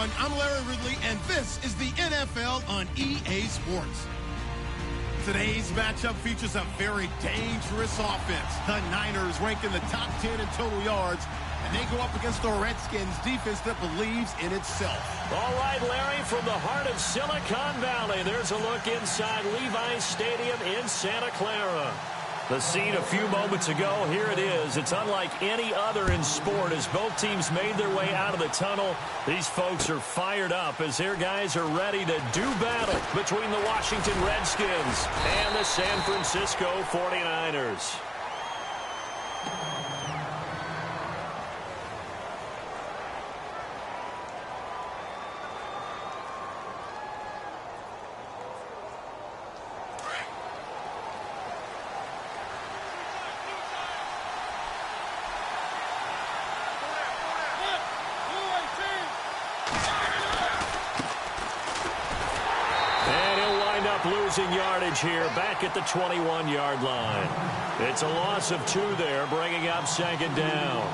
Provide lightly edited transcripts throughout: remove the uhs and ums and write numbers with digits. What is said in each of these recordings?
everyone. I'm Larry Ridley, and this is the NFL on EA Sports. Today's matchup features a very dangerous offense. The Niners rank in the top 10 in total yards, and they go up against the Redskins defense that believes in itself. All right, Larry, from the heart of Silicon Valley, there's a look inside Levi's Stadium in Santa Clara. The scene a few moments ago, here it is. It's unlike any other in sport as both teams made their way out of the tunnel. These folks are fired up as their guys are ready to do battle between the Washington Redskins and the San Francisco 49ers. Losing yardage here back at the 21-yard line. It's a loss of 2 there, bringing up second down.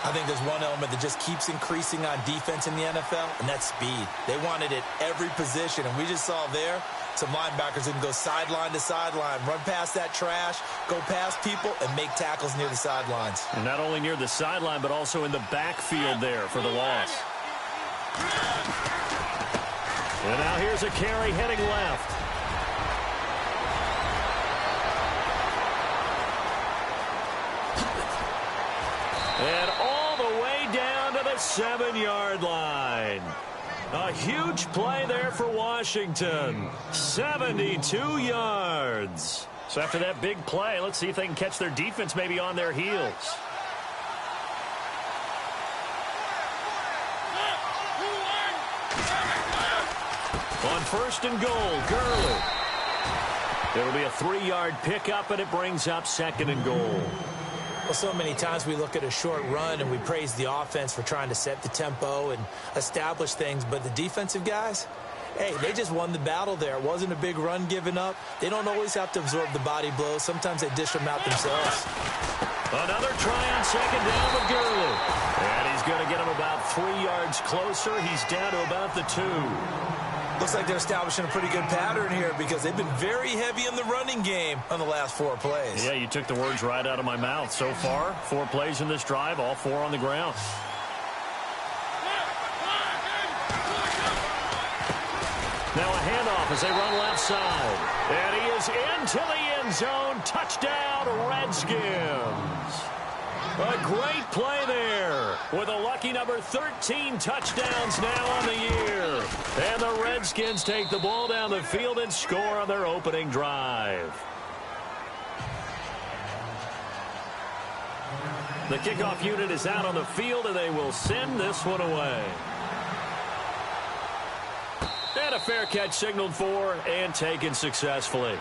I think there's one element that just keeps increasing on defense in the NFL, and that's speed. They want it at every position, and we just saw there some linebackers who can go sideline to sideline, run past that trash, go past people, and make tackles near the sidelines. And not only near the sideline, but also in the backfield there for the loss. And now here's a carry heading left. And all the way down to the 7-yard line. A huge play there for Washington. 72 yards. So after that big play, let's see if they can catch their defense maybe on their heels. On first and goal, Gurley. It'll be a 3-yard pickup, and it brings up second and goal. Well, so many times we look at a short run and we praise the offense for trying to set the tempo and establish things, but the defensive guys, hey, they just won the battle there. It wasn't a big run given up. They don't always have to absorb the body blows. Sometimes they dish them out themselves. Another try on second down with Gurley. And he's going to get him about 3 yards closer. He's down to about the 2. Looks like they're establishing a pretty good pattern here because they've been very heavy in the running game on the last 4 plays. Yeah, you took the words right out of my mouth. So far, 4 plays in this drive, all 4 on the ground. Now a handoff as they run left side. And he is into the end zone. Touchdown, Redskins. A great play there with a lucky number 13 touchdowns now on the year. And the Redskins take the ball down the field and score on their opening drive. The kickoff unit is out on the field, and they will send this one away. And a fair catch signaled for and taken successfully.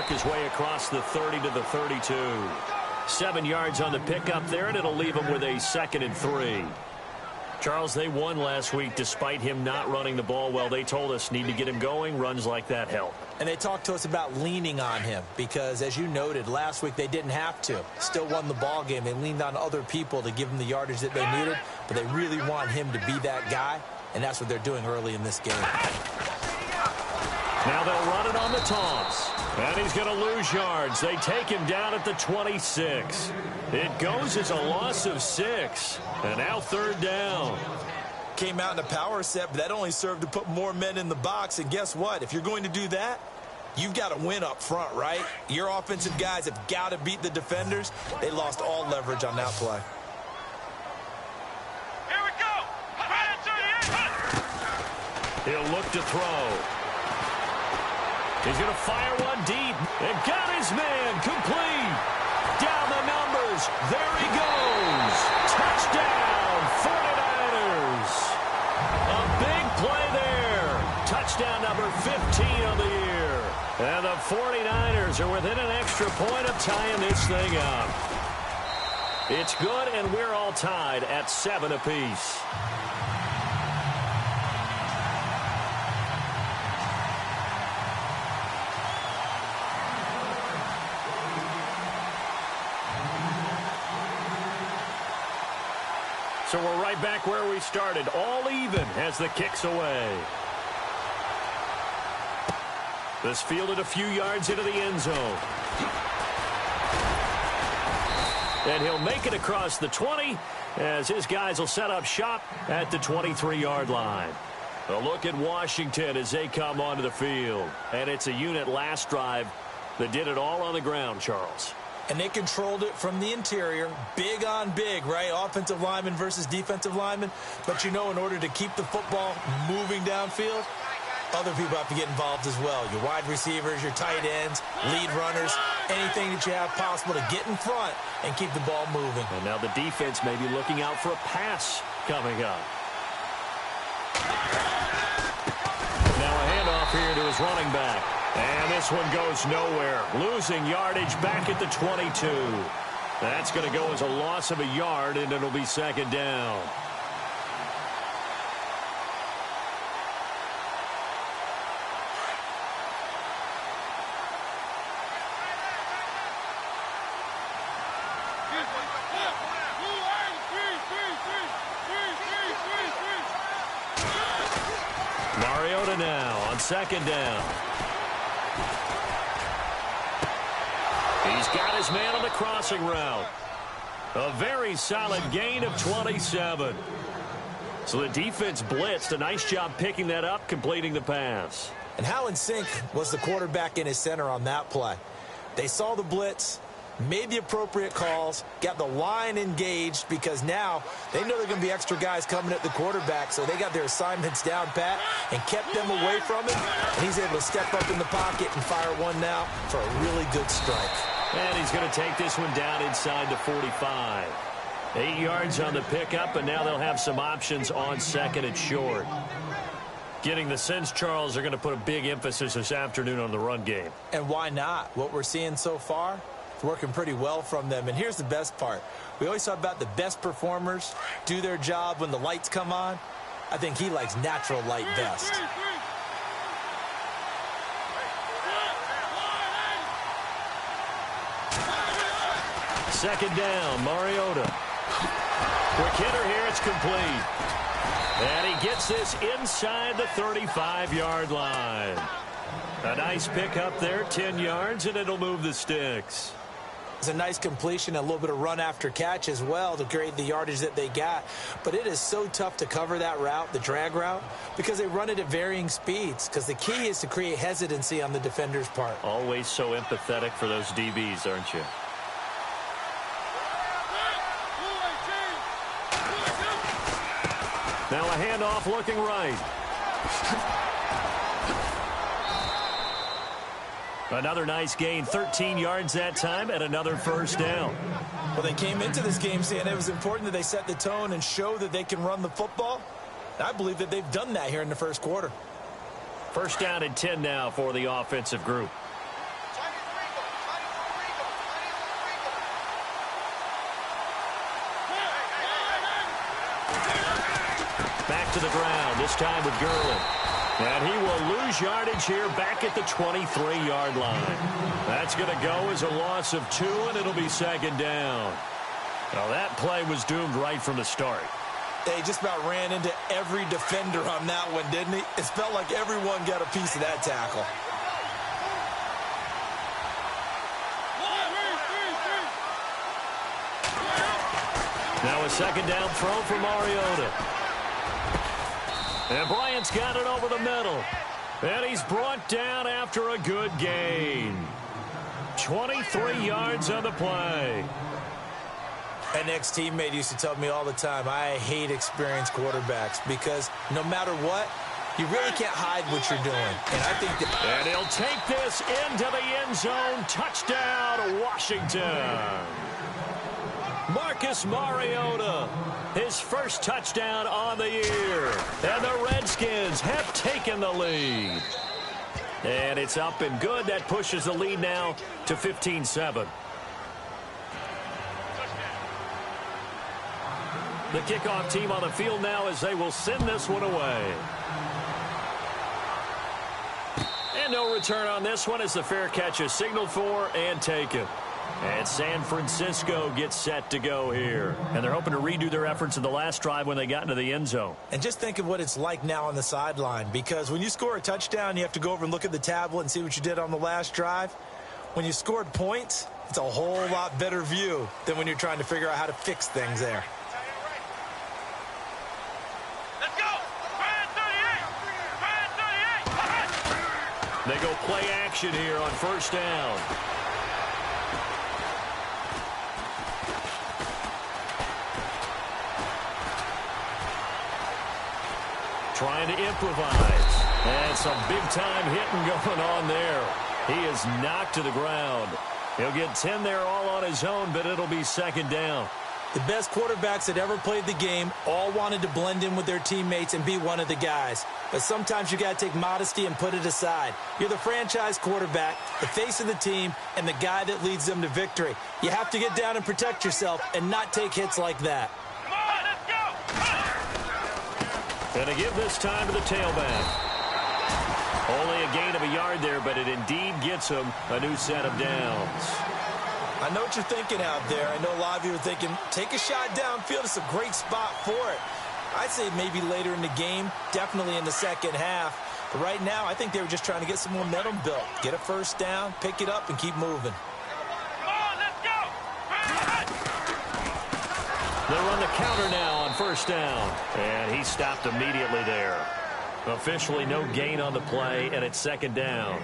His way across the 30 to the 32. 7 yards on the pickup there, and it'll leave him with a 2nd and 3. Charles, they won last week despite him not running the ball well. They told us need to get him going. Runs like that help. And they talked to us about leaning on him because, as you noted, last week they didn't have to. Still won the ball game. They leaned on other people to give them the yardage that they needed, but they really want him to be that guy, and that's what they're doing early in this game. Now they'll run it on the toss. And he's going to lose yards. They take him down at the 26. It goes as a loss of 6. And now 3rd down. Came out in a power set, but that only served to put more men in the box. And guess what? If you're going to do that, you've got to win up front, right? Your offensive guys have got to beat the defenders. They lost all leverage on that play. Here we go. He'll look to throw. He's going to fire one deep. And got his man complete. Down the numbers. There he goes. Touchdown, 49ers. A big play there. Touchdown number 15 on the year. And the 49ers are within an extra point of tying this thing up. It's good, and we're all tied at 7 apiece. So we're right back where we started, all even as the kick's away. This fielded a few yards into the end zone. And he'll make it across the 20 as his guys will set up shop at the 23-yard line. A look at Washington as they come onto the field. And it's a unit last drive that did it all on the ground, Charles. And they controlled it from the interior, big on big, right? Offensive lineman versus defensive lineman. But, you know, in order to keep the football moving downfield, other people have to get involved as well. Your wide receivers, your tight ends, lead runners, anything that you have possible to get in front and keep the ball moving. And now the defense may be looking out for a pass coming up. Now a handoff here to his running back. And this one goes nowhere. Losing yardage back at the 22. That's going to go as a loss of a yard, and it'll be second down. Mariota now on second down. He's got his man on the crossing route. A very solid gain of 27. So the defense blitzed. A nice job picking that up, completing the pass. And how in sync was the quarterback in his center on that play? They saw the blitz, made the appropriate calls, got the line engaged because now they know there are going to be extra guys coming at the quarterback, so they got their assignments down pat and kept them away from him, and he's able to step up in the pocket and fire one now for a really good strike. And he's going to take this one down inside the 45. 8 yards on the pickup, and now they'll have some options on second and short. Getting the sense, Charles, they're going to put a big emphasis this afternoon on the run game. And why not? What we're seeing so far, it's working pretty well from them. And here's the best part. We always talk about the best performers do their job when the lights come on. I think he likes natural light best. Second down, Mariota. Quick hitter here, it's complete. And he gets this inside the 35-yard line. A nice pickup there, 10 yards, and it'll move the sticks. It's a nice completion, a little bit of run after catch as well to create the yardage that they got. But it is so tough to cover that route, the drag route, because they run it at varying speeds. Because the key is to create hesitancy on the defender's part. Always so empathetic for those DBs, aren't you? Now a handoff looking right. Another nice gain, 13 yards that time, and another first down. Well, they came into this game saying it was important that they set the tone and show that they can run the football. I believe that they've done that here in the first quarter. First down and 10 now for the offensive group. Back to the ground, this time with Gurley. And he will lose yardage here back at the 23-yard line. That's going to go as a loss of 2, and it'll be second down. Now, that play was doomed right from the start. They just about ran into every defender on that one, didn't he? It felt like everyone got a piece of that tackle. Now a second down throw for Mariota. And Bryant's got it over the middle. And he's brought down after a good gain. 23 yards on the play. An ex-teammate used to tell me all the time, I hate experienced quarterbacks because no matter what, you really can't hide what you're doing. And I think that... And he'll take this into the end zone. Touchdown, Washington. Marcus Mariota, his first touchdown on the year. And the Redskins have taken the lead. And it's up and good. That pushes the lead now to 15-7. The kickoff team on the field now as they will send this one away. And no return on this one as the fair catch is signaled for and taken. And San Francisco gets set to go here. And they're hoping to redo their efforts in the last drive when they got into the end zone. And just think of what it's like now on the sideline, because when you score a touchdown, you have to go over and look at the tablet and see what you did on the last drive. When you scored points, it's a whole lot better view than when you're trying to figure out how to fix things there. They go play action here on first down. Trying to improvise. And some big-time hitting going on there. He is knocked to the ground. He'll get 10 there all on his own, but it'll be second down. The best quarterbacks that ever played the game all wanted to blend in with their teammates and be one of the guys. But sometimes you got to take modesty and put it aside. You're the franchise quarterback, the face of the team, and the guy that leads them to victory. You have to get down and protect yourself and not take hits like that. Come on, let's go! And to give this time to the tailback. Only a gain of a yard there, but it indeed gets him a new set of downs. I know what you're thinking out there. I know a lot of you are thinking, take a shot downfield. It's a great spot for it. I'd say maybe later in the game, definitely in the second half. But right now, I think they were just trying to get some momentum built. Get a first down, pick it up, and keep moving. Come on, let's go! They'll run the counter now on first down. And he stopped immediately there. Officially no gain on the play, and it's second down.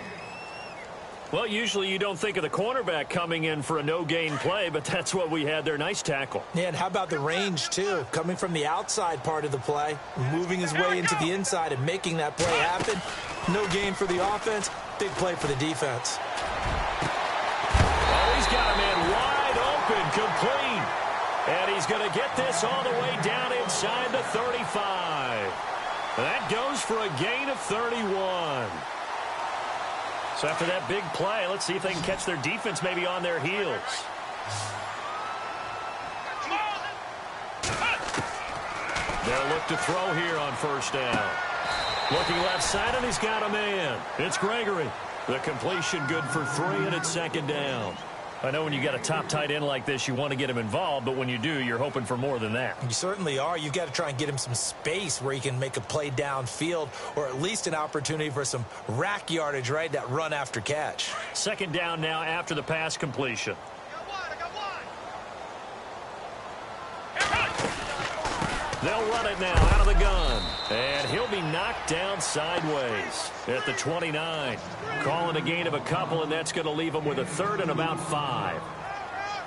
Well, usually you don't think of the cornerback coming in for a no-gain play, but that's what we had there. Nice tackle. Yeah, and how about the range, too? Coming from the outside part of the play, moving his way into the inside and making that play happen. No gain for the offense, big play for the defense. Oh, he's got a man wide open, complete. And he's going to get this all the way down inside the 35. That goes for a gain of 31. So after that big play, let's see if they can catch their defense maybe on their heels. They'll look to throw here on first down. Looking left side, and he's got a man. It's Gregory. The completion good for 3, and it's second down. I know when you got a top tight end like this, you want to get him involved, but when you do, you're hoping for more than that. You certainly are. You've got to try and get him some space where he can make a play downfield, or at least an opportunity for some rack yardage, right? That run after catch. Second down now after the pass completion. They'll run it now out of the gun. And he'll be knocked down sideways at the 29. Calling a gain of a couple, and that's going to leave him with a third and about 5.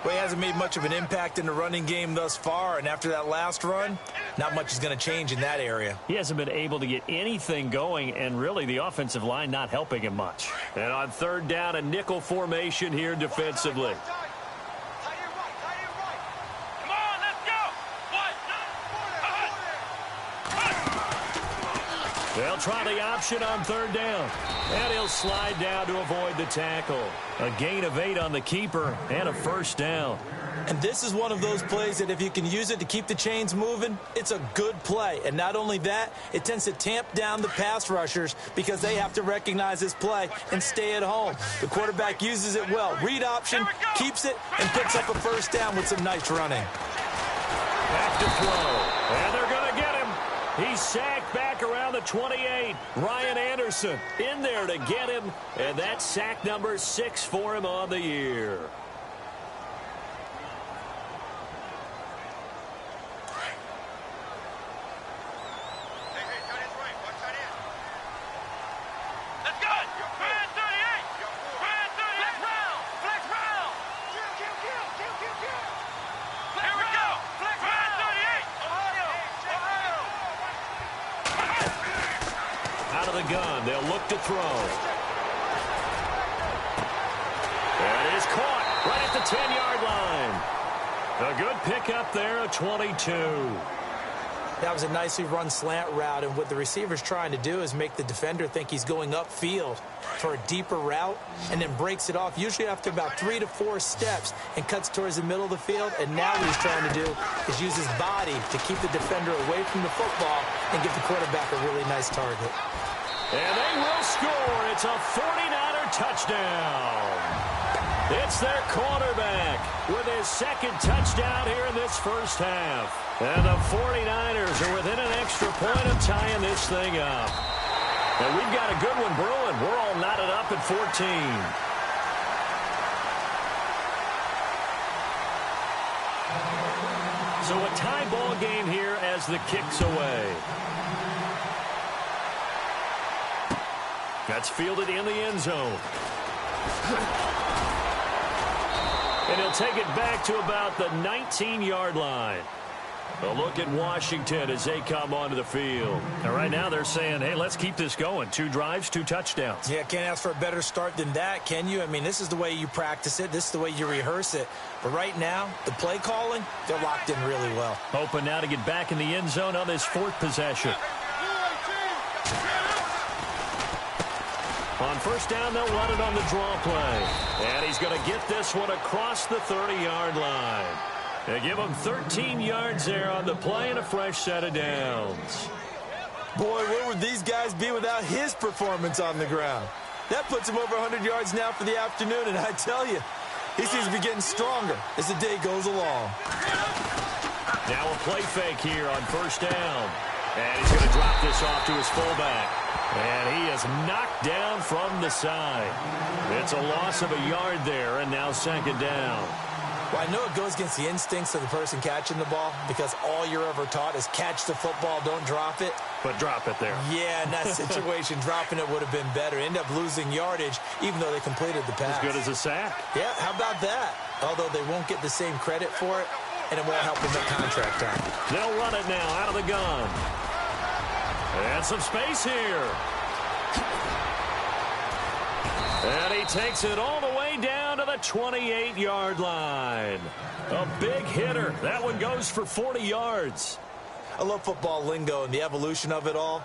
Well, he hasn't made much of an impact in the running game thus far, and after that last run, not much is going to change in that area. He hasn't been able to get anything going, and really the offensive line not helping him much. And on third down, a nickel formation here defensively. They'll try the option on third down. And he'll slide down to avoid the tackle. A gain of 8 on the keeper and a first down. And this is one of those plays that if you can use it to keep the chains moving, it's a good play. And not only that, it tends to tamp down the pass rushers because they have to recognize this play and stay at home. The quarterback uses it well. Read option, keeps it, and picks up a first down with some nice running. Back to throw. And they're going to get him. He's sacked back around the 28. Ryan Anderson in there to get him. And that's sack number 6 for him on the year. Gun. They'll look to throw. And it is caught right at the 10-yard line. A good pickup there, a 22. That was a nicely run slant route, and what the receiver's trying to do is make the defender think he's going upfield for a deeper route and then breaks it off, usually after about 3 to 4 steps, and cuts towards the middle of the field. And now what he's trying to do is use his body to keep the defender away from the football and give the quarterback a really nice target. And they will score. It's a 49er touchdown. It's their quarterback with his second touchdown here in this first half. And the 49ers are within an extra point of tying this thing up. And we've got a good one brewing. We're all knotted up at 14. So a tie ball game here as the kick's away. That's fielded in the end zone. And he'll take it back to about the 19-yard line. A look at Washington as they come onto the field. And right now they're saying, hey, let's keep this going. 2 drives, 2 touchdowns. Yeah, can't ask for a better start than that, can you? I mean, this is the way you practice it. This is the way you rehearse it. But right now, the play calling, they're locked in really well. Hoping now to get back in the end zone on this 4th possession. On first down, they'll run it on the draw play. And he's going to get this one across the 30-yard line. They give him 13 yards there on the play and a fresh set of downs. Boy, where would these guys be without his performance on the ground? That puts him over 100 yards now for the afternoon, and I tell you, he seems to be getting stronger as the day goes along. Now a play fake here on first down. And he's going to drop this off to his fullback. And he is knocked down from the side. It's a loss of a yard there, and now second down. Well, I know it goes against the instincts of the person catching the ball because all you're ever taught is catch the football, don't drop it. But drop it there. Yeah, in that situation, dropping it would have been better. End up losing yardage, even though they completed the pass. As good as a sack. Yeah, how about that? Although they won't get the same credit for it, and it won't help them at contract time. They'll run it now out of the gun. And some space here. And he takes it all the way down to the 28-yard line. A big hitter. That one goes for 40 yards. I love football lingo and the evolution of it all.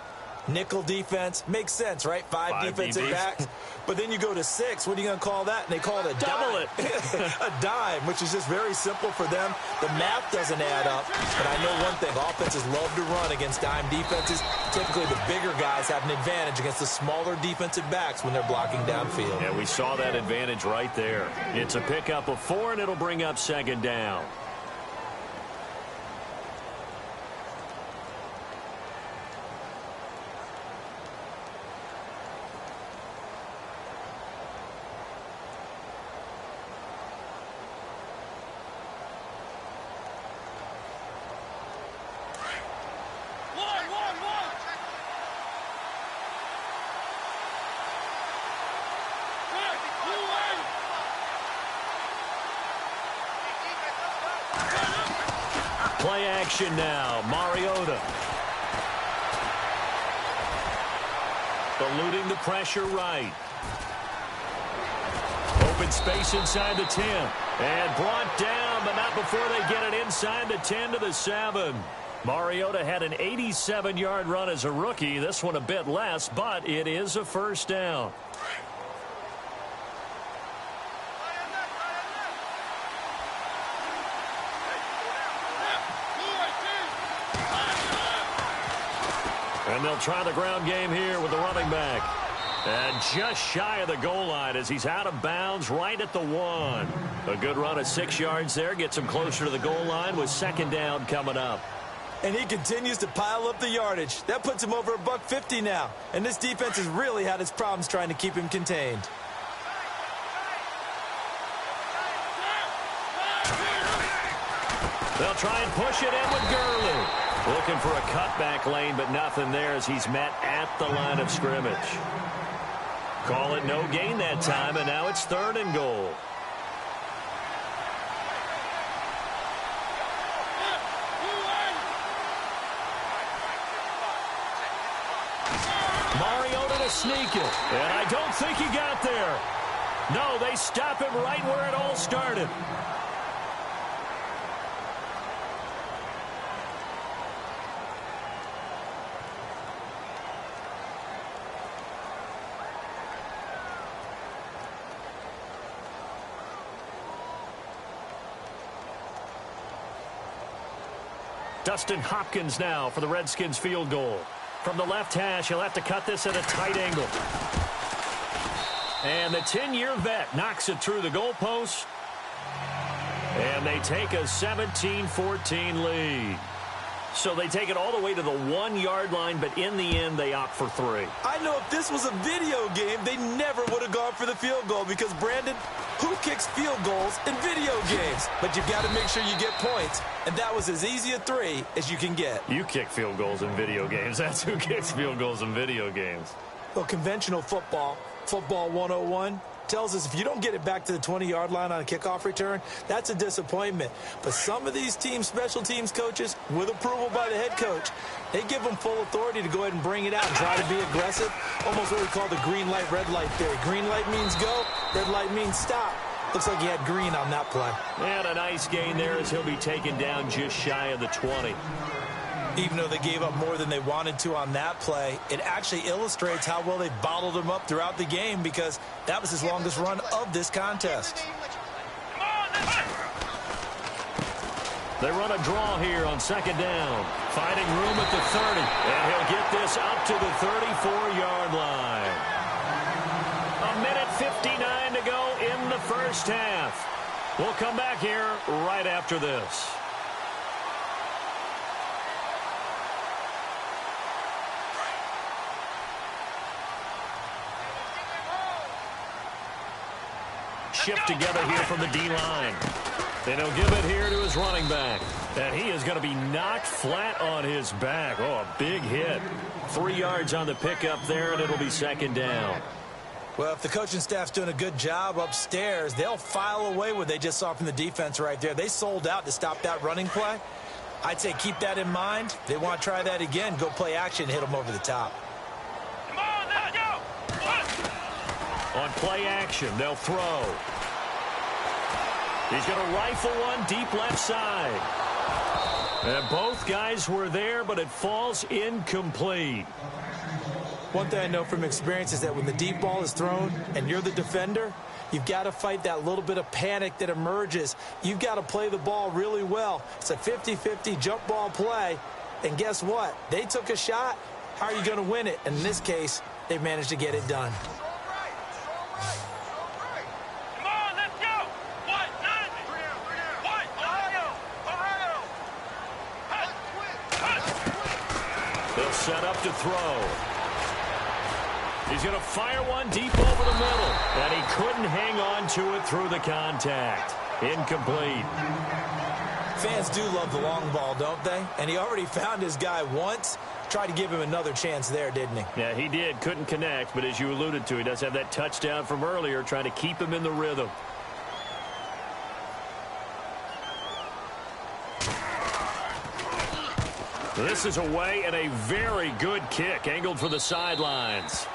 Nickel defense makes sense, right? Five defensive DBs. backs. But then you go to 6. What are you going to call that? And they call it a Double dime. A dime, which is just very simple for them. The math doesn't add up. But I know one thing. Offenses love to run against dime defenses. Typically, the bigger guys have an advantage against the smaller defensive backs when they're blocking downfield. Yeah, we saw that advantage right there. It's a pickup of 4, and it'll bring up second down. Play action now. Mariota. Eluding the pressure right. Open space inside the 10. And brought down, but not before they get it inside the 10 to the 7. Mariota had an 87-yard run as a rookie. This one a bit less, but it is a first down. And they'll try the ground game here with the running back. And just shy of the goal line as he's out of bounds right at the 1. A good run of 6 yards there. Gets him closer to the goal line with second down coming up. And he continues to pile up the yardage. That puts him over $150 now. And this defense has really had its problems trying to keep him contained. They'll try and push it in with Gurley. Looking for a cutback lane, but nothing there as he's met at the line of scrimmage. Call it no gain that time, and now it's 3rd and goal. Mariota to sneak it, and I don't think he got there. No, they stop him right where it all started. Dustin Hopkins now for the Redskins field goal. From the left hash, he'll have to cut this at a tight angle. And the 10-year vet knocks it through the goalpost. And they take a 17-14 lead. So they take it all the way to the 1-yard line, but in the end, they opt for 3. I know if this was a video game, they never would have gone for the field goal because, Brandon, who kicks field goals in video games? But you've got to make sure you get points, and that was as easy a 3 as you can get. You kick field goals in video games. That's who kicks field goals in video games. Well, conventional football 101, tells us if you don't get it back to the 20-yard line on a kickoff return, that's a disappointment. But some of these teams, special teams coaches, with approval by the head coach, they give them full authority to go ahead and bring it out and try to be aggressive. Almost what we call the green light, red light theory. Green light means go, red light means stop. Looks like he had green on that play. And a nice gain there as he'll be taken down just shy of the 20. Even though they gave up more than they wanted to on that play, it actually illustrates how well they bottled him up throughout the game because that was his longest run of this contest. They run a draw here on second down. Finding room at the 30. And he'll get this up to the 34-yard line. A minute 59 to go in the first half. We'll come back here right after this. Shift together here from the D-line. Then he'll give it here to his running back. And he is going to be knocked flat on his back. Oh, a big hit. 3 yards on the pickup there, and it'll be second down. Well, if the coaching staff's doing a good job upstairs, they'll file away what they just saw from the defense right there. They sold out to stop that running play. I'd say keep that in mind. They want to try that again. Go play action, hit them over the top. Come on, let's go. On play action, they'll throw. He's going to rifle one deep left side. And both guys were there, but it falls incomplete. One thing I know from experience is that when the deep ball is thrown and you're the defender, you've got to fight that little bit of panic that emerges. You've got to play the ball really well. It's a 50-50 jump ball play. And guess what? They took a shot. How are you going to win it? And in this case, they managed to get it done. They'll set up to throw. He's going to fire one deep over the middle. And he couldn't hang on to it through the contact. Incomplete. Fans do love the long ball, don't they? And he already found his guy once. Tried to give him another chance there, didn't he? Yeah, he did. Couldn't connect. But as you alluded to, he does have that touchdown from earlier, trying to keep him in the rhythm. This is away and a very good kick, angled for the sidelines.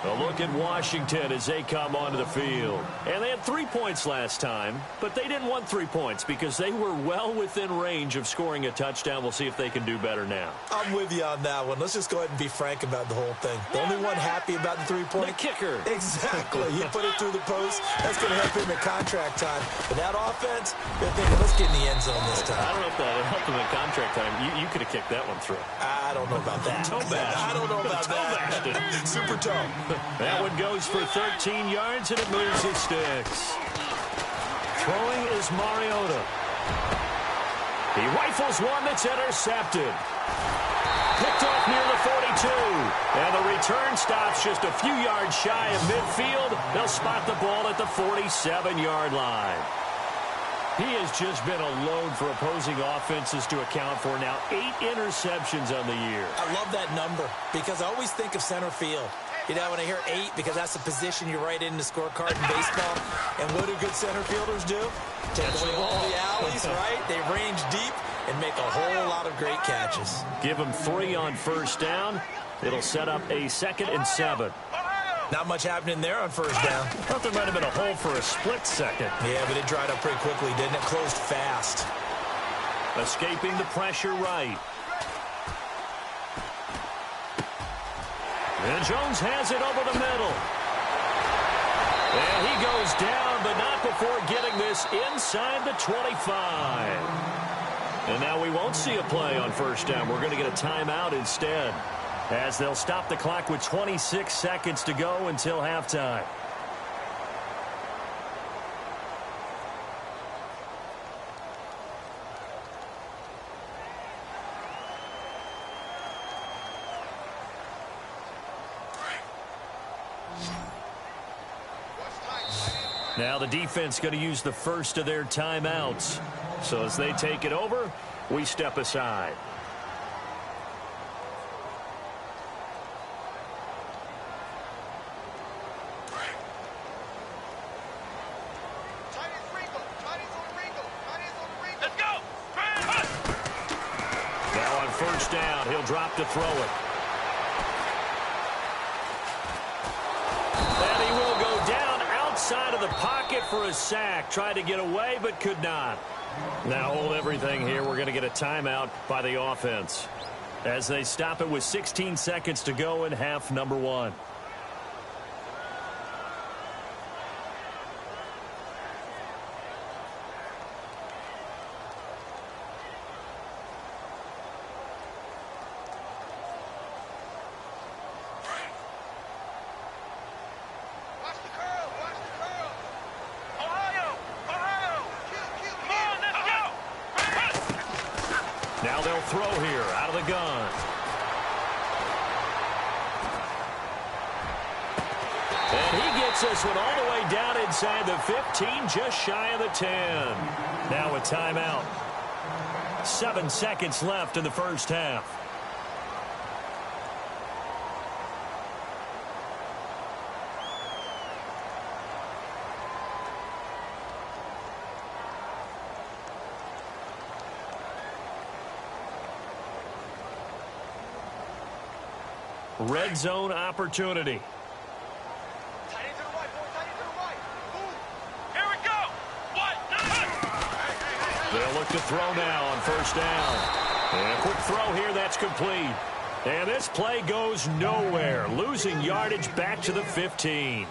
A look at Washington as they come onto the field. And they had 3 points last time, but they didn't want 3 points because they were well within range of scoring a touchdown. We'll see if they can do better now. I'm with you on that one. Let's just go ahead and be frank about the whole thing. The only one happy about the 3-point? The kicker. Exactly. He put it through the post. That's going to help him at contract time. But that offense, they're thinking, let's get in the end zone this time. I don't know if that helped him at contract time. You could have kicked that one through. I don't know about that. Toe bash. I don't know about that. Super toe. That one goes for 13 yards, and it moves his sticks. Throwing is Mariota. He rifles one that's intercepted. Picked off near the 42. And the return stops just a few yards shy of midfield. They'll spot the ball at the 47-yard line. He has just been a load for opposing offenses to account for. Now 8 interceptions on the year. I love that number because I always think of center field. You know, when I hear 8, because that's the position you write in the scorecard in baseball. And what do good center fielders do? Take away all the alleys, right? They range deep and make a whole lot of great catches. Give them 3 on first down. It'll set up a 2nd and 7. Not much happening there on first down. I thought there might have been a hole for a split second. Yeah, but it dried up pretty quickly, didn't it? Closed fast. Escaping the pressure right. And Jones has it over the middle. And he goes down, but not before getting this inside the 25. And now we won't see a play on first down. We're going to get a timeout instead, as they'll stop the clock with 26 seconds to go until halftime. Now the defense going to use the first of their timeouts. So as they take it over, we step aside. Let's go. Now on first down, he'll drop to throw it. And he will go down outside of the pocket for a sack. Tried to get away, but could not. Now hold everything here. We're going to get a timeout by the offense, as they stop it with 16 seconds to go in half number one. Now they'll throw here out of the gun. And he gets this one all the way down inside the 15, just shy of the 10. Now a timeout. 7 seconds left in the first half. Red zone opportunity. Tight end to the right, boy. Tight end to the right. Move. Here we go. What? They'll look to throw now on first down. And a quick throw here, that's complete. And this play goes nowhere, losing yardage back to the 15.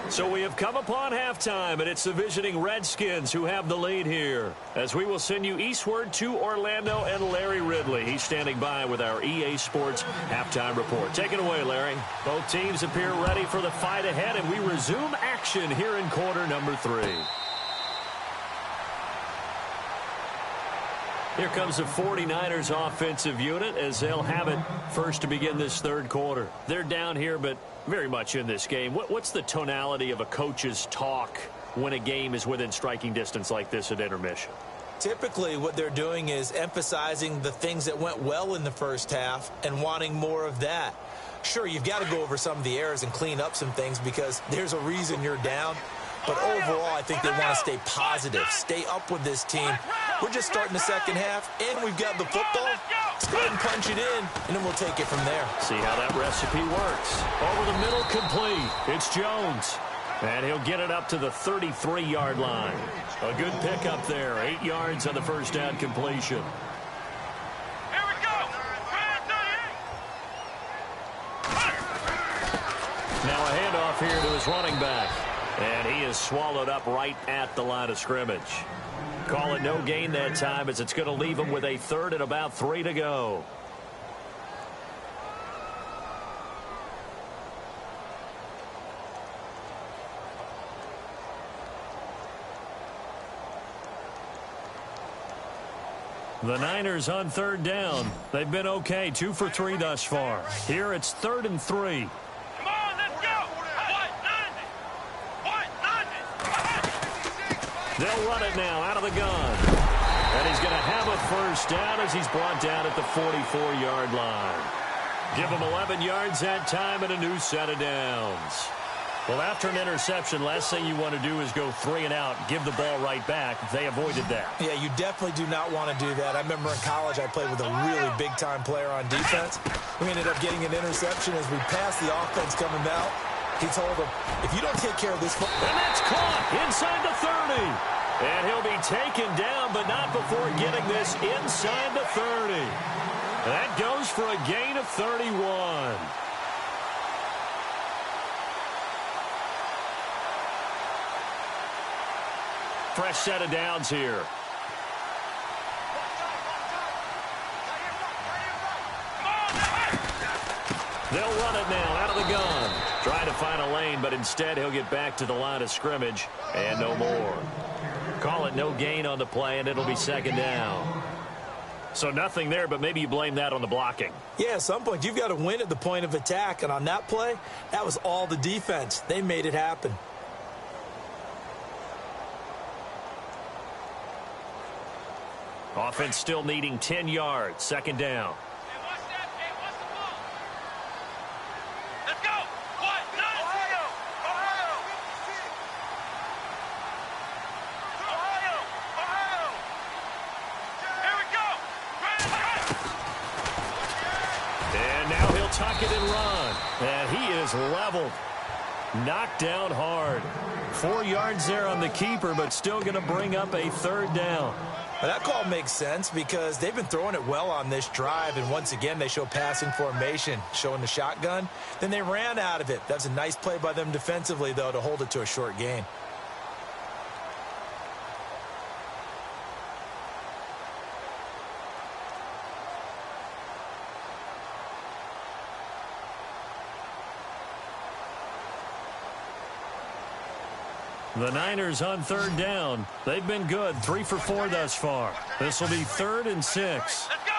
So we have come upon halftime, and it's the visiting Redskins who have the lead here, as we will send you eastward to Orlando and Larry Ridley. He's standing by with our EA Sports halftime report. Take it away, Larry. Both teams appear ready for the fight ahead, and we resume action here in quarter number 3. Here comes the 49ers offensive unit, as they'll have it first to begin this third quarter. They're down here, but very much in this game. What's the tonality of a coach's talk when a game is within striking distance like this at intermission? Typically, what they're doing is emphasizing the things that went well in the first half and wanting more of that. Sure, you've got to go over some of the errors and clean up some things because there's a reason you're down. But overall, I think they want to stay positive, stay up with this team. We're just starting the second half, and we've got the football. Let's go ahead and punch it in, and then we'll take it from there. See how that recipe works. Over the middle, complete. It's Jones. And he'll get it up to the 33-yard line. A good pickup there. 8 yards on the first down completion. Here we go. Now a handoff here to his running back. And he is swallowed up right at the line of scrimmage. Call it no gain that time, as it's going to leave him with a third and about 3 to go. The Niners on third down. They've been okay, 2 for 3 thus far. Here it's 3rd and 3. Come on, let's go. They'll run it now out of the gun. And he's going to have a first down as he's brought down at the 44-yard line. Give him 11 yards that time and a new set of downs. Well, after an interception, last thing you want to do is go 3 and out, give the ball right back. They avoided that. Yeah, you definitely do not want to do that. I remember in college I played with a really big-time player on defense. We ended up getting an interception as we passed the offense coming out. He told him, if you don't take care of this football. And that's caught inside the 30. And he'll be taken down, but not before getting this inside the 30. That goes for a gain of 31. fresh set of downs here. They'll run it now out of the gun. Trying to find a lane, but instead he'll get back to the line of scrimmage and no more. Call it no gain on the play, and it'll be second down. So nothing there, but maybe you blame that on the blocking. Yeah, at some point you've got to win at the point of attack, and on that play, that was all the defense. They made it happen. Offense still needing 10 yards, second down. Tuck it and run. And he is leveled. Knocked down hard. 4 yards there on the keeper, but still going to bring up a third down. Well, that call makes sense because they've been throwing it well on this drive, and once again they show passing formation, showing the shotgun. Then they ran out of it. That's a nice play by them defensively, though, to hold it to a short gain. The Niners on third down. They've been good, 3 for 4 thus far. This will be 3rd and 6. Let's go.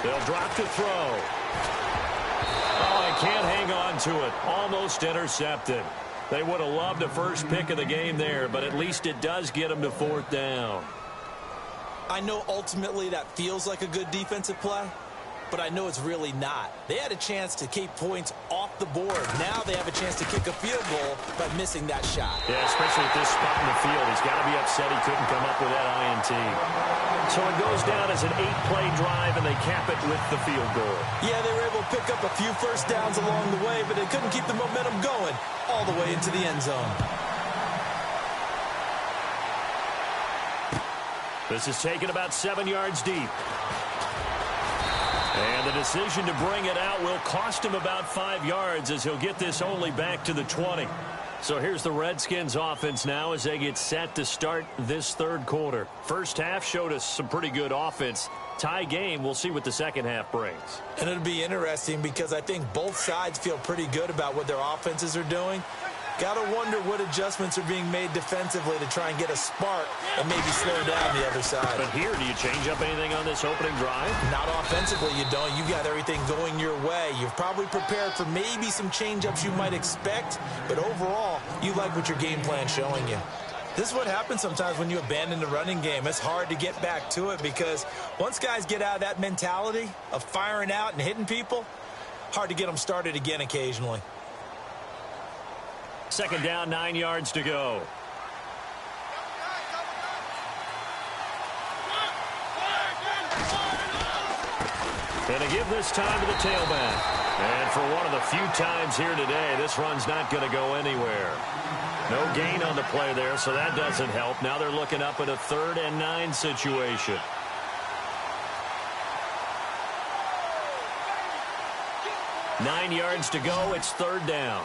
They'll drop to throw. Oh, he can't hang on to it. Almost intercepted. They would have loved the first pick of the game there, but at least it does get them to 4th down. I know ultimately that feels like a good defensive play, but I know it's really not. They had a chance to keep points off the board. Now they have a chance to kick a field goal by missing that shot. Yeah, especially at this spot in the field. He's got to be upset he couldn't come up with that INT. So it goes down as an 8-play drive, and they cap it with the field goal. Yeah, they were able to pick up a few first downs along the way, but they couldn't keep the momentum going all the way into the end zone. This is taken about 7 yards deep. And the decision to bring it out will cost him about 5 yards as he'll get this only back to the 20. So here's the Redskins offense now as they get set to start this third quarter. First half showed us some pretty good offense. Tie game, we'll see what the second half brings. And it'll be interesting because I think both sides feel pretty good about what their offenses are doing. Got to wonder what adjustments are being made defensively to try and get a spark and maybe slow down the other side. But here, do you change up anything on this opening drive? Not offensively, you don't. You got everything going your way. You've probably prepared for maybe some change-ups you might expect, but overall, you like what your game plan's showing you. This is what happens sometimes when you abandon the running game. It's hard to get back to it because once guys get out of that mentality of firing out and hitting people, hard to get them started again occasionally. Second down, 9 yards to go. And to give this time to the tailback. And for one of the few times here today, this run's not going to go anywhere. No gain on the play there, so that doesn't help. Now they're looking up at a 3rd and 9 situation. Nine yards to go. It's third down.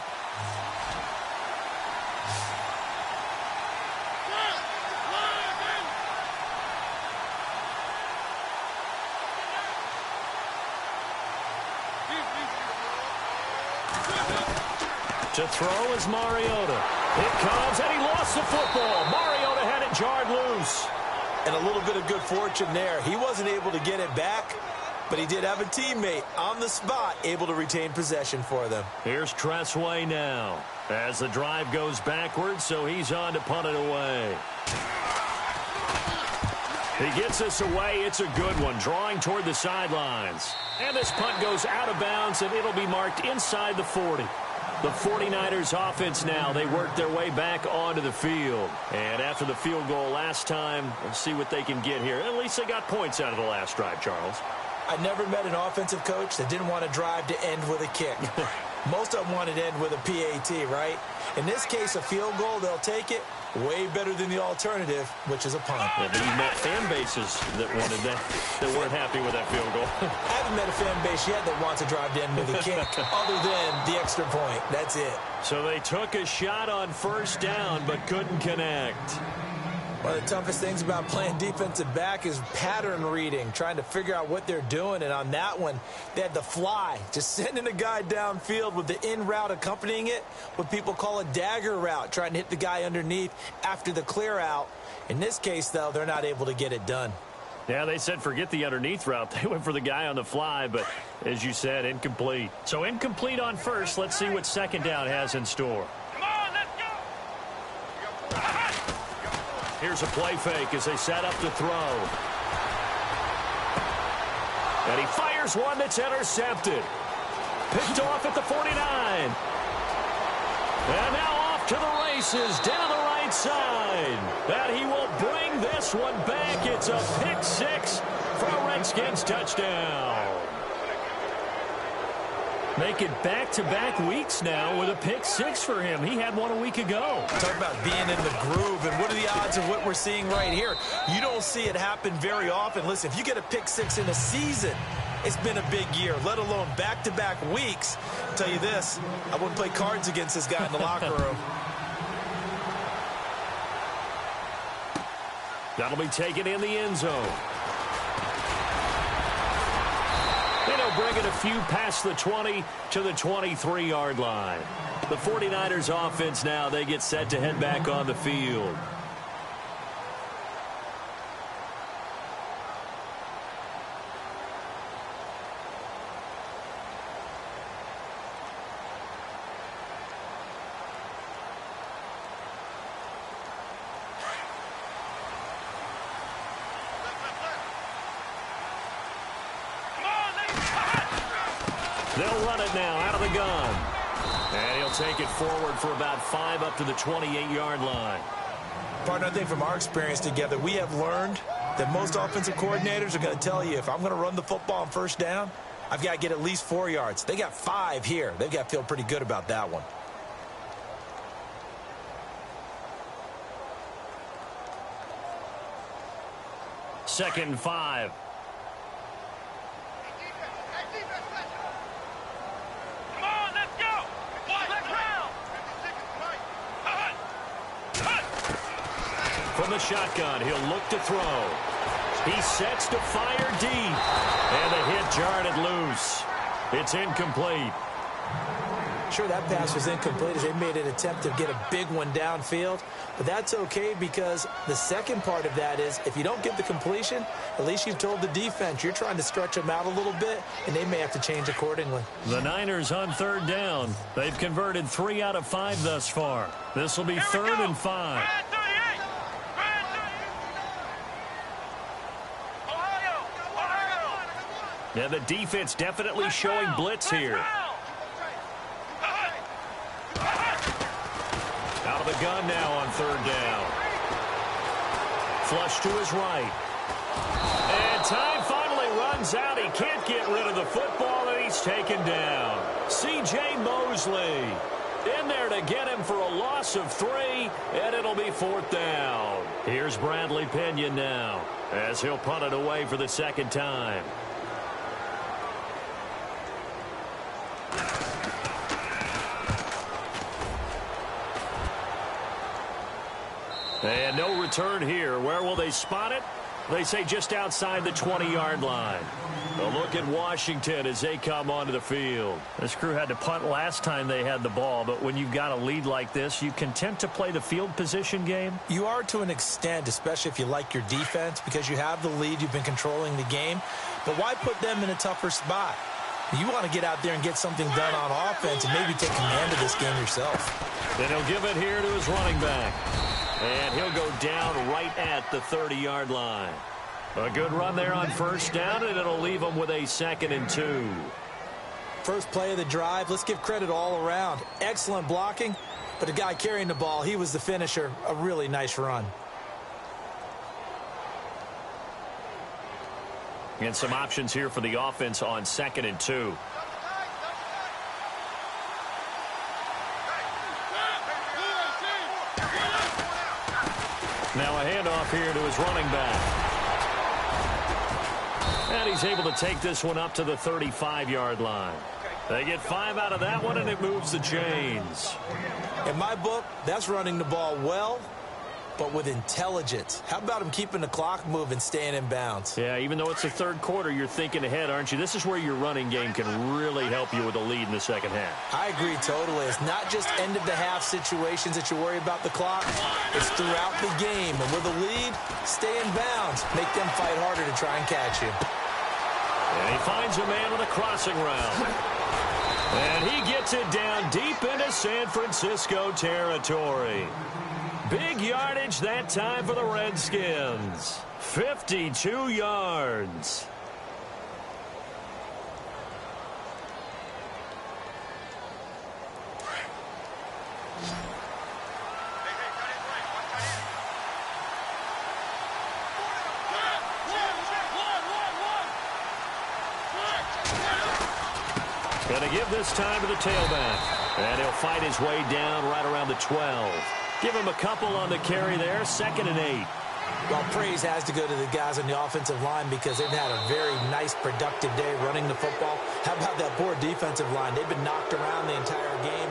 To throw is Mariota. It comes, and he lost the football. Mariota had it jarred loose. And a little bit of good fortune there. He wasn't able to get it back, but he did have a teammate on the spot able to retain possession for them. Here's Tressway now as the drive goes backwards, so he's on to punt it away. He gets this away. It's a good one, drawing toward the sidelines. And this punt goes out of bounds, and it'll be marked inside the 40. The 49ers offense now, they work their way back onto the field. And after the field goal last time, we'll see what they can get here. At least they got points out of the last drive, Charles. I never met an offensive coach that didn't want a drive to end with a kick. Most of them wanted to end with a PAT, right? In this case, a field goal, they'll take it. way better than the alternative, which is a punt. Yeah, but you've met fan bases that wanted that weren't happy with that field goal. I haven't met a fan base yet that wants to drive to end with a kick other than the extra point. That's it. So they took a shot on first down but couldn't connect. One of the toughest things about playing defensive back is pattern reading, trying to figure out what they're doing. And on that one, they had the fly, just sending a guy downfield with the in route accompanying it, what people call a dagger route, trying to hit the guy underneath after the clear out. In this case, though, they're not able to get it done. Yeah, they said forget the underneath route. They went for the guy on the fly, but as you said, incomplete. So incomplete on first. Let's see what second down has in store. Come on, let's go. Here's a play fake as they set up to throw. And he fires one that's intercepted. Picked off at the 49. And now off to the races down the right side. And he will bring this one back. It's a pick six for a Redskins touchdown. Make it back-to-back weeks now with a pick six for him. He had one a week ago. Talk about being in the groove, and what are the odds of what we're seeing right here? You don't see it happen very often. Listen, if you get a pick six in a season, it's been a big year, let alone back-to-back weeks. I'll tell you this, I wouldn't play cards against this guy in the locker room. That'll be taken in the end zone. And he'll bring it a few past the 20 to the 23-yard line. The 49ers offense now, they get set to head back on the field. They'll run it now out of the gun. And he'll take it forward for about 5 up to the 28-yard line. Partner, I think from our experience together, we have learned that most offensive coordinators are going to tell you, if I'm going to run the football on first down, I've got to get at least 4 yards. They got 5 here. They've got to feel pretty good about that one. Second and 5. Come on, let's go. Let's round. From the shotgun, he'll look to throw. He sets to fire deep. And the hit jarred it loose. It's incomplete. Sure, that pass was incomplete as they made an attempt to get a big one downfield. But that's okay because the second part of that is if you don't get the completion, at least you've told the defense you're trying to stretch them out a little bit, and they may have to change accordingly. The Niners on third down. They've converted 3 out of 5 thus far. This will be third and 5. Now the defense definitely showing blitz here. Out of the gun now on third down. Flush to his right. And time finally runs out. He can't get rid of the football, and he's taken down. C.J. Mosley in there to get him for a loss of 3, and it'll be fourth down. Here's Bradley Pinion now as he'll punt it away for the second time. And no return here. Where will they spot it? They say just outside the 20-yard line. A look at Washington as they come onto the field. This crew had to punt last time they had the ball, but when you've got a lead like this, you content to play the field position game? You are to an extent, especially if you like your defense, because you have the lead, you've been controlling the game. But why put them in a tougher spot? You want to get out there and get something done on offense and maybe take command of this game yourself. Then he'll give it here to his running back. And he'll go down right at the 30-yard line. A good run there on first down, and it'll leave him with a 2nd and 2. First play of the drive, let's give credit all around. Excellent blocking, but the guy carrying the ball, he was the finisher. A really nice run. And some options here for the offense on 2nd and 2. Now a handoff here to his running back. And he's able to take this one up to the 35-yard line. They get 5 out of that one, and it moves the chains. In my book, that's running the ball well, but with intelligence. How about him keeping the clock moving, staying in bounds? Yeah, even though it's the third quarter, you're thinking ahead, aren't you? This is where your running game can really help you with a lead in the second half. I agree totally. It's not just end-of-the-half situations that you worry about the clock. It's throughout the game. And with a lead, stay in bounds. Make them fight harder to try and catch you. And he finds a man with a crossing route. And he gets it down deep into San Francisco territory. Big yardage that time for the Redskins. 52 yards. Going to give this time to the tailback. And he'll fight his way down right around the 12. Give him a couple on the carry there. 2nd and 8. Well, praise has to go to the guys on the offensive line because they've had a very nice, productive day running the football. How about that poor defensive line? They've been knocked around the entire game.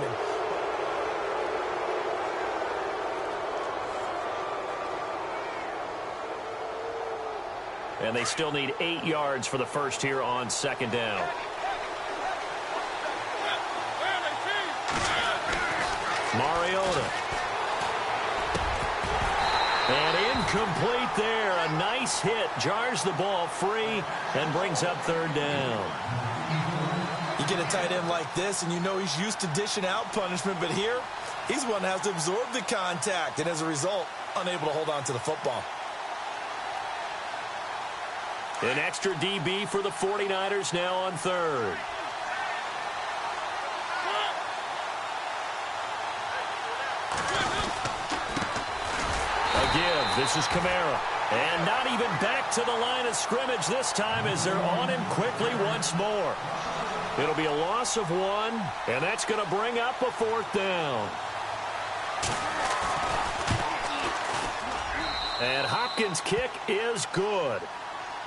And they still need 8 yards for the first here on 2nd down. Mariota. And incomplete there. A nice hit. Jars the ball free and brings up 3rd down. You get a tight end like this, and you know he's used to dishing out punishment, but here, he's one that has to absorb the contact, and as a result, unable to hold on to the football. An extra DB for the 49ers now on 3rd. This is Kamara. And not even back to the line of scrimmage this time as they're on him quickly once more. It'll be a loss of 1, and that's going to bring up a 4th down. And Hopkins' kick is good.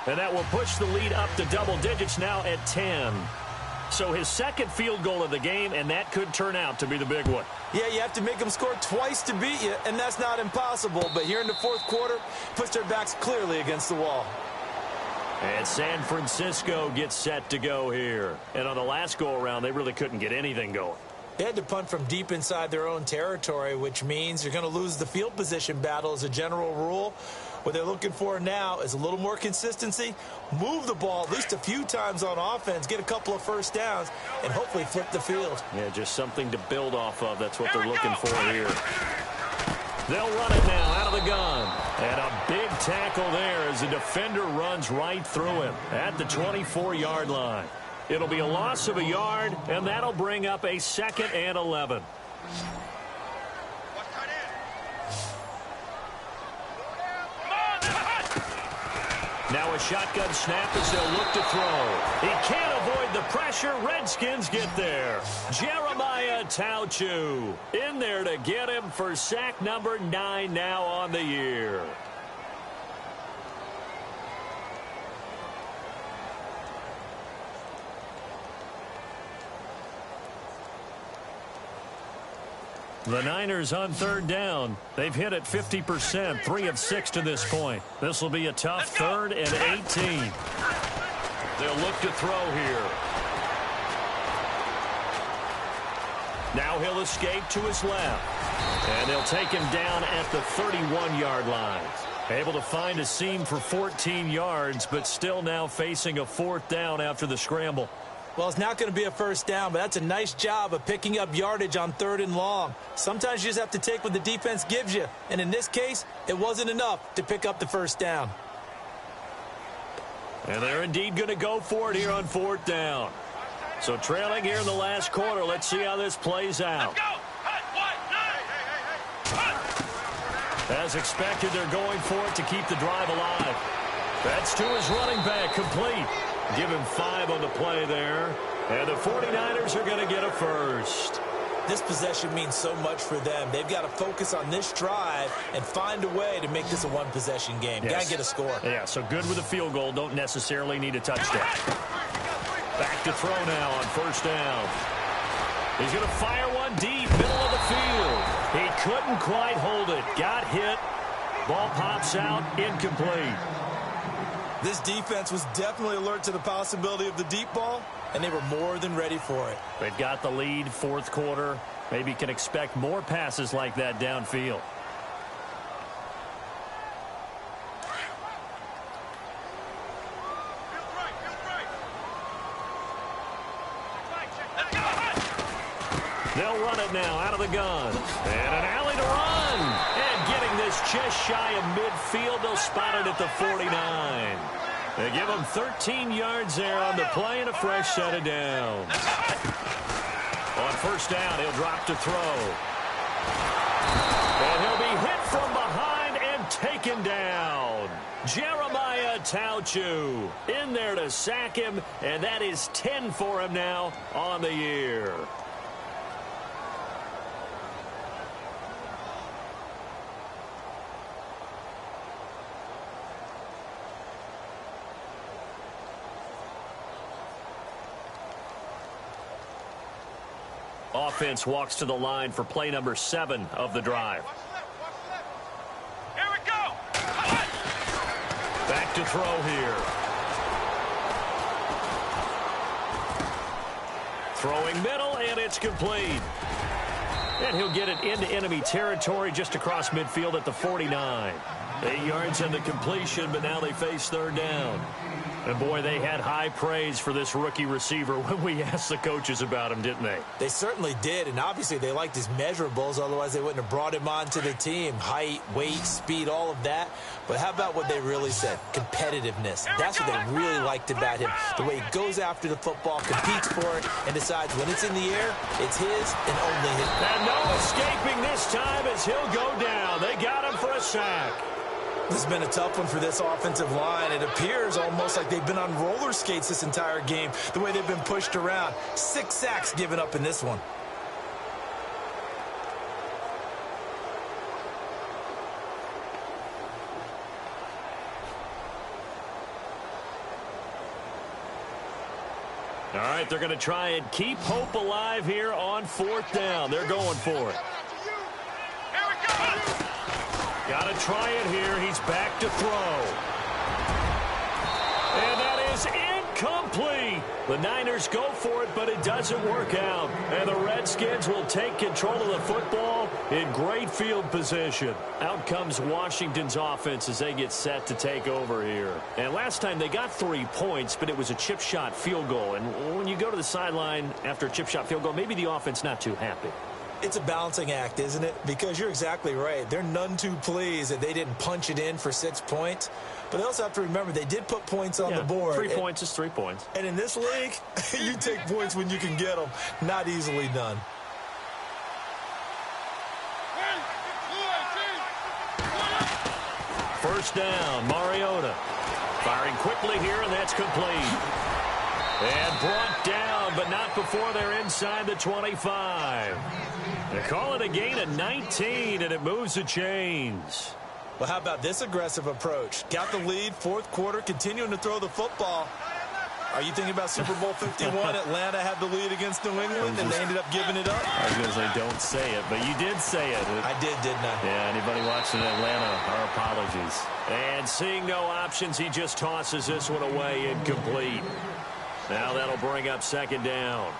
And that will push the lead up to double digits now at 10. So his 2nd field goal of the game, and that could turn out to be the big one. Yeah, you have to make them score twice to beat you, and that's not impossible. But here in the 4th quarter, puts their backs clearly against the wall. And San Francisco gets set to go here. And on the last go-around, they really couldn't get anything going. They had to punt from deep inside their own territory, which means you're going to lose the field position battle as a general rule. What they're looking for now is a little more consistency, move the ball at least a few times on offense, get a couple of first downs, and hopefully flip the field. Yeah, just something to build off of. That's what they're looking for here. They'll run it now out of the gun. And a big tackle there as the defender runs right through him at the 24-yard line. It'll be a loss of a yard, and that'll bring up a 2nd and 11. Now a shotgun snap as they'll look to throw. He can't avoid the pressure. Redskins get there. Jeremiah Tauchu in there to get him for sack number 9 now on the year. The Niners on 3rd down. They've hit it 50%, 3 of 6 to this point. This will be a tough 3rd and 18. They'll look to throw here. Now he'll escape to his left. And they'll take him down at the 31-yard line. Able to find a seam for 14 yards, but still now facing a 4th down after the scramble. Well, it's not going to be a first down, but that's a nice job of picking up yardage on 3rd and long. Sometimes you just have to take what the defense gives you, and in this case, it wasn't enough to pick up the first down. And they're indeed going to go for it here on 4th down. So trailing here in the last quarter, let's see how this plays out. As expected, they're going for it to keep the drive alive. That's to his running back, complete. Give him 5 on the play there. And the 49ers are going to get a first. This possession means so much for them. They've got to focus on this drive and find a way to make this a one-possession game. Yes. Got to get a score. Yeah, so good with a field goal. Don't necessarily need a touchdown. Back to throw now on first down. He's going to fire one deep, middle of the field. He couldn't quite hold it. Got hit. Ball pops out, incomplete. This defense was definitely alert to the possibility of the deep ball, and they were more than ready for it. They've got the lead, fourth quarter. Maybe can expect more passes like that downfield. They'll run it now out of the gun. And an alley to run. And getting this just shy of midfield. They'll spot it at the 49. They give him 13 yards there on the play and a fresh set of downs. On first down, he'll drop to throw. And he'll be hit from behind and taken down. Jeremiah Tauchu in there to sack him, and that is 10 for him now on the year. Offense walks to the line for play number 7 of the drive. Here we go. Back to throw here. Throwing middle, and it's complete. And he'll get it into enemy territory just across midfield at the 49. 8 yards on the completion, but now they face third down. And, boy, they had high praise for this rookie receiver when we asked the coaches about him, didn't they? They certainly did, and obviously they liked his measurables. Otherwise, they wouldn't have brought him onto the team. Height, weight, speed, all of that. But how about what they really said? Competitiveness. That's what they really liked about him. The way he goes after the football, competes for it, and decides when it's in the air, it's his and only his. And no escaping this time as he'll go down. They got him for a sack. This has been a tough one for this offensive line. It appears almost like they've been on roller skates this entire game, the way they've been pushed around. 6 sacks given up in this one. All right, they're going to try and keep hope alive here on fourth down. They're going for it. Here we go. Got to try it here. He's back to throw. And that is incomplete. The Niners go for it, but it doesn't work out. And the Redskins will take control of the football in great field position. Out comes Washington's offense as they get set to take over here. And last time they got 3 points, but it was a chip shot field goal. And when you go to the sideline after a chip shot field goal, maybe the offense not too happy. It's a balancing act, isn't it? Because you're exactly right. They're none too pleased that they didn't punch it in for 6 points. But they also have to remember they did put points on the board. 3 points is 3 points. And in this league, you take points when you can get them. Not easily done. First down, Mariota. Firing quickly here, and that's complete. And brought down, but not before they're inside the 25. They call it a gain of 19, and it moves the chains. Well, how about this aggressive approach? Got the lead, fourth quarter, continuing to throw the football. Are you thinking about Super Bowl 51? Atlanta had the lead against New England, and they ended up giving it up? I was going to say don't say it, but you did say it. I did, didn't I? Yeah, anybody watching Atlanta, our apologies. And seeing no options, he just tosses this one away, incomplete. Now that'll bring up second down.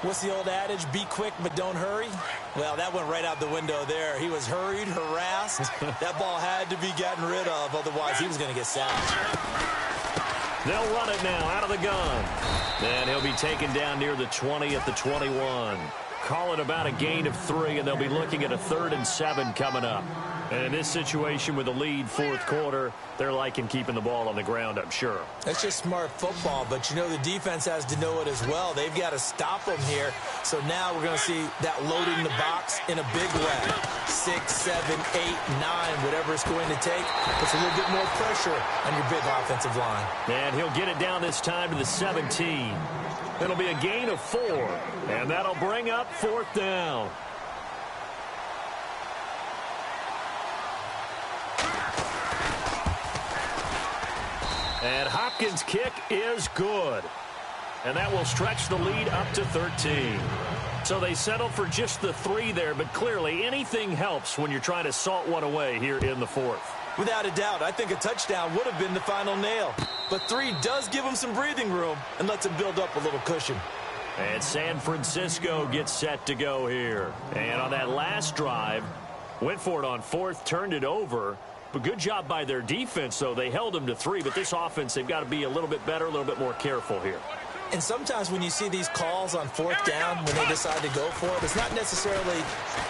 What's the old adage? Be quick, but don't hurry? Well, that went right out the window there. He was hurried, harassed. That ball had to be gotten rid of, otherwise he was going to get sacked. They'll run it now out of the gun. And he'll be taken down near the 20 at the 21. Call it about a gain of 3, and they'll be looking at a 3rd and 7 coming up. And in this situation with the lead, fourth quarter, they're liking keeping the ball on the ground, I'm sure. That's just smart football, but you know the defense has to know it as well. They've got to stop them here. So now we're going to see that loading the box in a big way. 6, 7, 8, 9, whatever it's going to take. Puts a little bit more pressure on your big offensive line. And he'll get it down this time to the 17. It'll be a gain of 4, and that'll bring up fourth down. And Hopkins' kick is good. And that will stretch the lead up to 13. So they settled for just the 3 there, but clearly anything helps when you're trying to salt one away here in the fourth. Without a doubt, I think a touchdown would have been the final nail. But 3 does give them some breathing room and lets them build up a little cushion. And San Francisco gets set to go here. And on that last drive, went for it on fourth, turned it over. But good job by their defense, though. They held them to 3, but this offense, they've got to be a little bit better, a little bit more careful here. And sometimes when you see these calls on fourth down, when they decide to go for it, it's not necessarily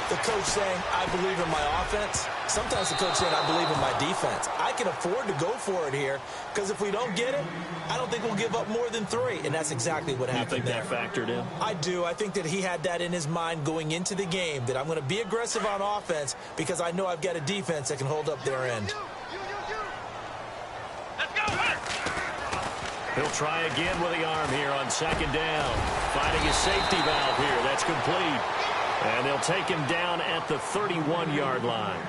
the coach saying, I believe in my offense. Sometimes the coach saying, I believe in my defense. I can afford to go for it here because if we don't get it, I don't think we'll give up more than 3. And that's exactly what happened there. You think that factored in? I do. I think that he had that in his mind going into the game, that I'm going to be aggressive on offense because I know I've got a defense that can hold up their end. He'll try again with the arm here on second down. Finding his safety valve here. That's complete. And they'll take him down at the 31-yard line.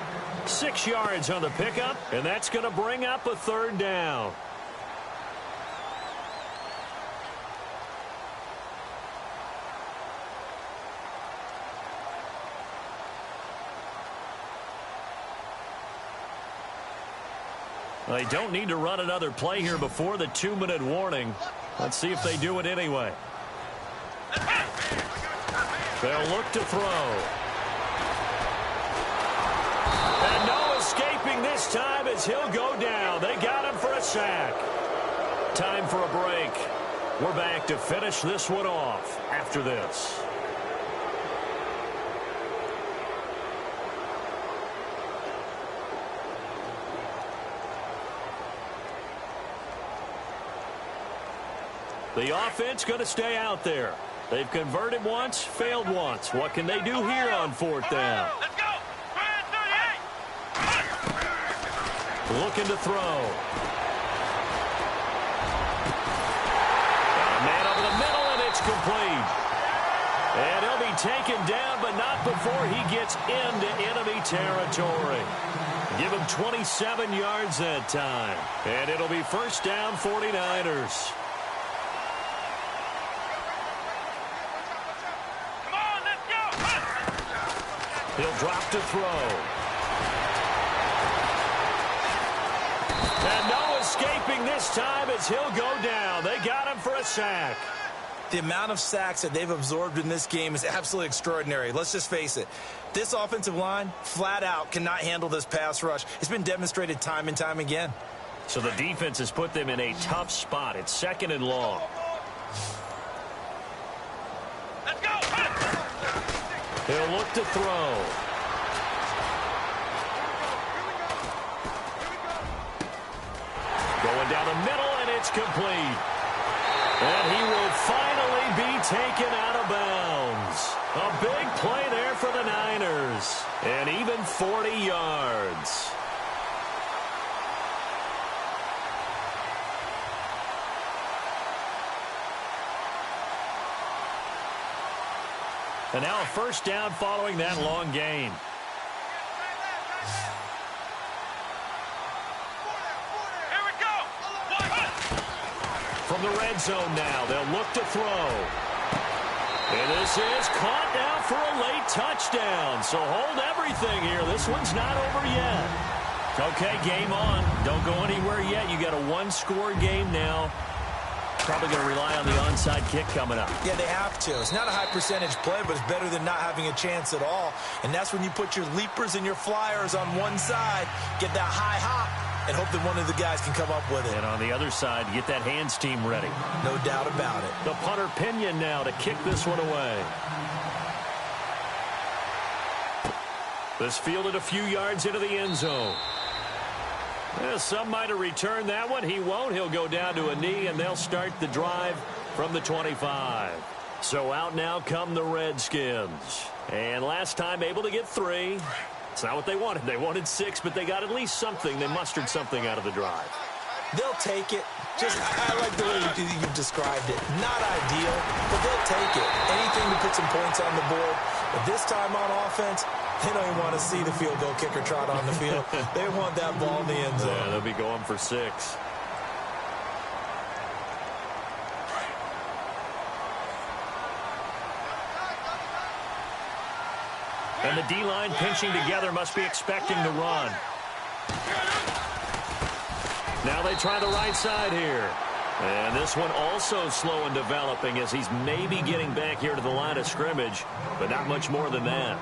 6 yards on the pickup, and that's going to bring up a third down. They don't need to run another play here before the 2-minute warning. Let's see if they do it anyway. They'll look to throw. And no escaping this time as he'll go down. They got him for a sack. Time for a break. We're back to finish this one off after this. The offense going to stay out there. They've converted once, failed once. What can they do here on fourth down? Let's go. 38. Looking to throw. A man over the middle, and it's complete. And he'll be taken down, but not before he gets into enemy territory. Give him 27 yards that time. And it'll be first down, 49ers. He'll drop to throw. And no escaping this time as he'll go down. They got him for a sack. The amount of sacks that they've absorbed in this game is absolutely extraordinary. Let's just face it. This offensive line, flat out, cannot handle this pass rush. It's been demonstrated time and time again. So the defense has put them in a tough spot. It's second and long. Let's go. He'll look to throw. Going down the middle, and it's complete. And he will finally be taken out of bounds. A big play there for the Niners. And even 40 yards. And now a first down following that long gain. Here we go. From the red zone now, they'll look to throw. And this is caught now for a late touchdown. So hold everything here. This one's not over yet. Okay, game on. Don't go anywhere yet. You got a one-score game now. Probably going to rely on the onside kick coming up. Yeah, they have to. It's not a high percentage play, but it's better than not having a chance at all. And that's when you put your leapers and your flyers on one side, get that high hop, and hope that one of the guys can come up with it. And on the other side, get that hands team ready. No doubt about it. The punter Pinion now to kick this one away. This fielded a few yards into the end zone. Yeah, some might have returned that one. He won't. He'll go down to a knee, and they'll start the drive from the 25. So out now come the Redskins. And last time able to get 3. It's not what they wanted. They wanted 6, but they got at least something. They mustered something out of the drive. They'll take it. Just, I like the way you've described it. Not ideal, but they'll take it. Anything to put some points on the board. But this time on offense, they don't even want to see the field goal kicker trot on the field. They want that ball in the end zone. Yeah, they'll be going for 6. And the D-line pinching together must be expecting the run. Now they try the right side here. And this one also slow in developing as he's maybe getting back here to the line of scrimmage, but not much more than that.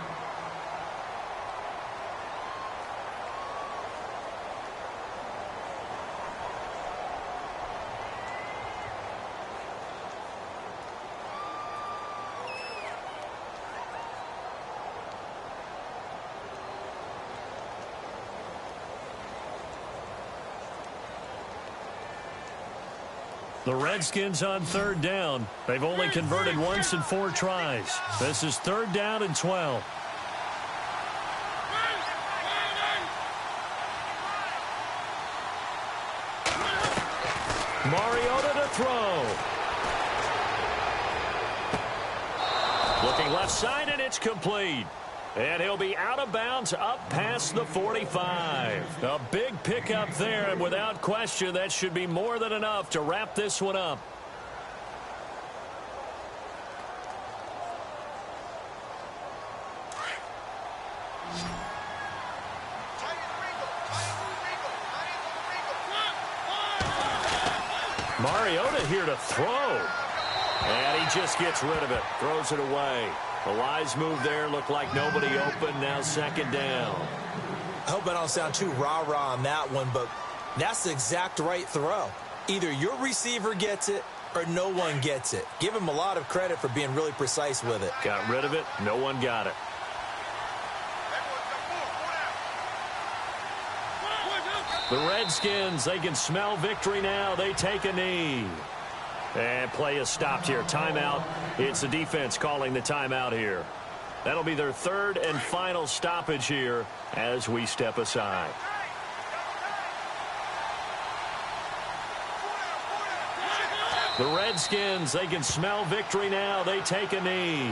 The Redskins on 3rd down. They've only converted once in 4 tries. This is 3rd down and 12. Mariota to throw. Looking left side, and it's complete. And he'll be out of bounds up past the 45. A big pickup there, and without question, that should be more than enough to wrap this one up. Mariota here to throw. And he just gets rid of it, throws it away. The Lions move there, look like nobody open, now 2nd down. I hope I don't sound too rah-rah on that one, but that's the exact right throw. Either your receiver gets it or no one gets it. Give him a lot of credit for being really precise with it. Got rid of it, no one got it. The Redskins, they can smell victory now. They take a knee. And play is stopped here. Timeout. It's the defense calling the timeout here. That'll be their 3rd and final stoppage here as we step aside. The Redskins, they can smell victory now. They take a knee.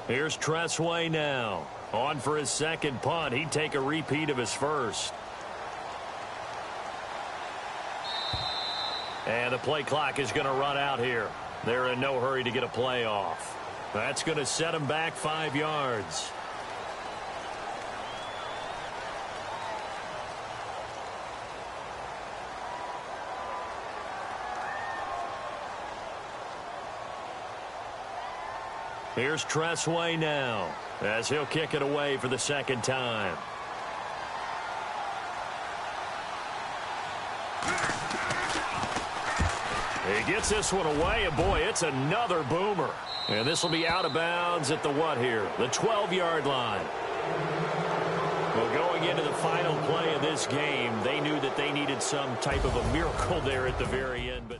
Here's Tressway now. On for his 2nd punt. He'd take a repeat of his 1st. And the play clock is going to run out here. They're in no hurry to get a play off. That's going to set him back 5 yards. Here's Tressway now as he'll kick it away for the 2nd time. He gets this one away, and boy, it's another boomer. And this will be out of bounds at the what here? The 12-yard line. Well, going into the final play of this game, they knew that they needed some type of a miracle there at the very end, but